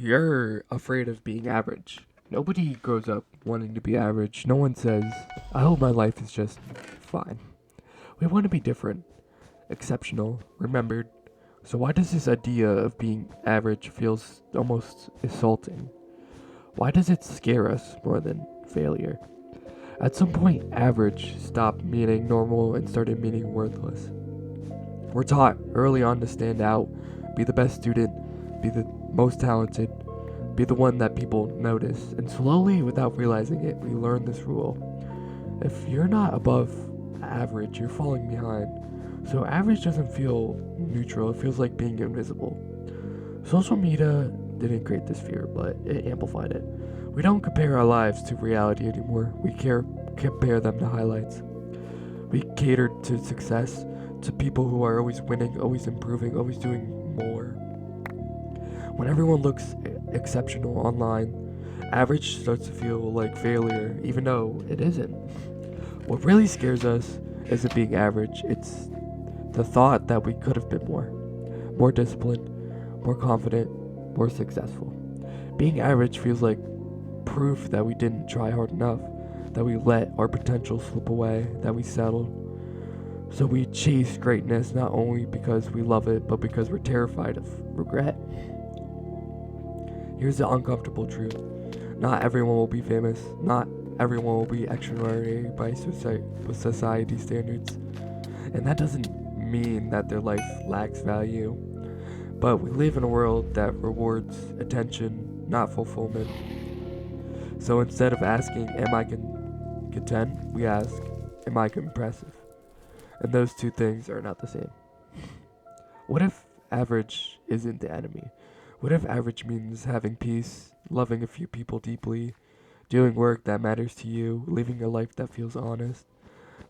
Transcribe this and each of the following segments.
You're afraid of being average. Nobody grows up wanting to be average. No one says, I hope my life is just fine. We want to be different, exceptional, remembered. So why does this idea of being average feels almost insulting? Why does it scare us more than failure? At some point, average stopped meaning normal and started meaning worthless. We're taught early on to stand out, be the best student, be the most talented, be the one that people notice. And slowly, without realizing it, we learn this rule. If you're not above average, you're falling behind. So average doesn't feel neutral, it feels like being invisible. Social media didn't create this fear, but it amplified it. We don't compare our lives to reality anymore. We compare them to highlights. We cater to success, to people who are always winning, always improving, always doing more. When everyone looks exceptional online, average starts to feel like failure, even though it isn't. What really scares us isn't being average, it's the thought that we could have been more disciplined, more confident, more successful. Being average feels like proof that we didn't try hard enough, that we let our potential slip away, that we settled. So we chase greatness not only because we love it, but because we're terrified of regret. Here's the uncomfortable truth. Not everyone will be famous. Not everyone will be extraordinary by society standards. And that doesn't mean that their life lacks value. But we live in a world that rewards attention, not fulfillment. So instead of asking, am I content, we ask, am I impressive? And those two things are not the same. What if average isn't the enemy? What if average means having peace, loving a few people deeply, doing work that matters to you, living a life that feels honest?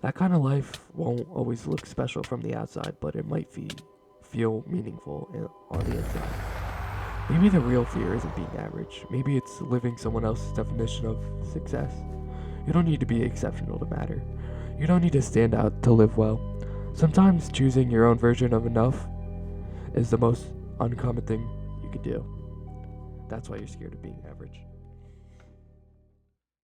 That kind of life won't always look special from the outside, but it might feel meaningful on the inside. Maybe the real fear isn't being average. Maybe it's living someone else's definition of success. You don't need to be exceptional to matter. You don't need to stand out to live well. Sometimes choosing your own version of enough is the most uncommon thing you can do. That's why you're scared of being average.